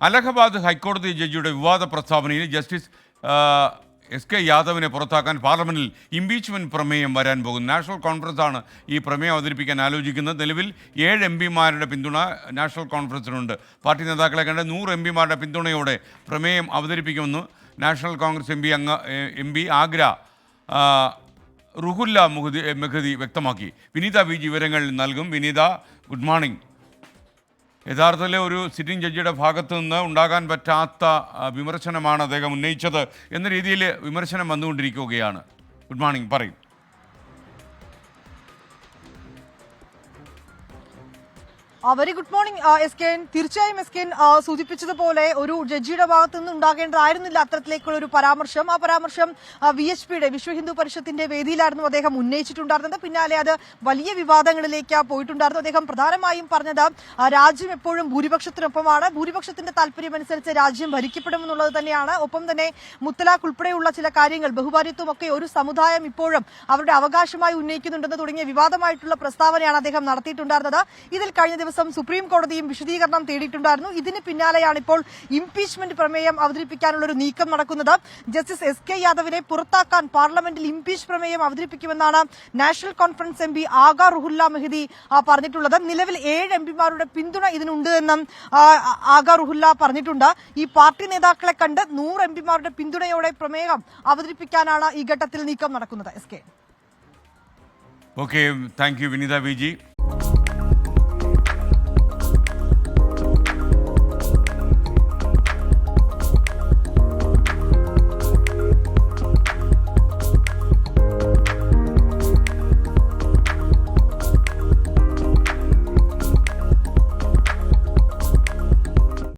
അലഹബാദ് ഹൈക്കോടതി ജഡ്ജിയുടെ വിവാദ പ്രസ്താവനയിൽ ജസ്റ്റിസ് എസ് കെ യാദവിനെ പുറത്താക്കാൻ പാർലമെന്റിൽ ഇംപീച്ച്മെന്റ് പ്രമേയം വരാൻ പോകുന്നു. നാഷണൽ കോൺഫറൻസ് ആണ് ഈ പ്രമേയം അവതരിപ്പിക്കാൻ ആലോചിക്കുന്നത്. നിലവിൽ 7 എംപിമാരുടെ പിന്തുണ നാഷണൽ കോൺഫറൻസിനുണ്ട്. പാർട്ടി നേതാക്കളെ കണ്ട് 100 എംപിമാരുടെ പിന്തുണയോടെ പ്രമേയം അവതരിപ്പിക്കുമെന്ന് National Congress M P Aga Ruhullah Mehdi വ്യക്തമാക്കി. വിനീത വി വിവരങ്ങൾ നൽകും. Vineetha, good morning. യഥാർത്ഥത്തിൽ ഒരു സിറ്റിംഗ് ജഡ്ജിയുടെ ഭാഗത്തു നിന്ന് ഉണ്ടാകാൻ പറ്റാത്ത വിമർശനമാണ് അദ്ദേഹം ഉന്നയിച്ചത് എന്ന രീതിയിൽ വിമർശനം വന്നുകൊണ്ടിരിക്കുകയാണ്. ഗുഡ് മോർണിംഗ്, പറയും. Very good morning S K. തീർച്ചയായും എസ് കെ സൂചിപ്പിച്ചതുപോലെ ഒരു ജഡ്ജിയുടെ ഭാഗത്തു നിന്ന് ഉണ്ടാകേണ്ടതായിരുന്നില്ല അത്തരത്തിലേക്കുള്ള ഒരു പരാമർശം. ആ പരാമർശം VHPയുടെ വിശ്വ ഹിന്ദു പരിഷത്തിന്റെ വേദിയിലായിരുന്നു അദ്ദേഹം ഉന്നയിച്ചിട്ടുണ്ടായിരുന്നത്. പിന്നാലെ അത് വലിയ വിവാദങ്ങളിലേക്ക് പോയിട്ടുണ്ടായിരുന്നു. അദ്ദേഹം പ്രധാനമായും പറഞ്ഞത് രാജ്യം എപ്പോഴും ഭൂരിപക്ഷത്തിനൊപ്പമാണ്, ഭൂരിപക്ഷത്തിന്റെ താല്പര്യമനുസരിച്ച് രാജ്യം ഭരിക്കപ്പെടുമെന്നുള്ളത് തന്നെയാണ്. ഒപ്പം തന്നെ മുത്തലാഖ് ഉൾപ്പെടെയുള്ള ചില കാര്യങ്ങൾ, ബഹുഭാര്യത്വം ഒക്കെ ഒരു സമുദായം ഇപ്പോഴും അവരുടെ അവകാശമായി ഉന്നയിക്കുന്നുണ്ടെന്ന് തുടങ്ങിയ വിവാദമായിട്ടുള്ള പ്രസ്താവനയാണ് അദ്ദേഹം നടത്തിയിട്ടുണ്ടായിരുന്നത്. ഇതിൽ കഴിഞ്ഞ ദിവസം സുപ്രീം കോടതിയും വിശദീകരണം തേടിയിട്ടുണ്ടായിരുന്നു. ഇതിന് പിന്നാലെയാണ് ഇപ്പോൾ ഇംപീച്ച്മെന്റ് പ്രമേയം അവതരിപ്പിക്കാനുള്ള ഒരു നീക്കം നടക്കുന്നത്. ജസ്റ്റിസ് SK യാദവിനെ പുറത്താക്കാൻ പാർലമെന്റിൽ ഇംപീച്ച് പ്രമേയം അവതരിപ്പിക്കുമെന്നാണ് national conference MP Agha റുഹുല്ല Mehdi പറഞ്ഞിട്ടുള്ളത്. നിലവിൽ 7 എംപിമാരുടെ പിന്തുണ ഇതിനുണ്ട് എന്നും ആഗ റുഹുല്ല പറഞ്ഞിട്ടുണ്ട്. ഈ പാർട്ടി നേതാക്കളെ കണ്ട് 100 എംപിമാരുടെ പിന്തുണയോടെ പ്രമേയം അവതരിപ്പിക്കാനാണ് ഈ ഘട്ടത്തിൽ നീക്കം നടക്കുന്നത്. SK. Okay, thank you Vineetha V.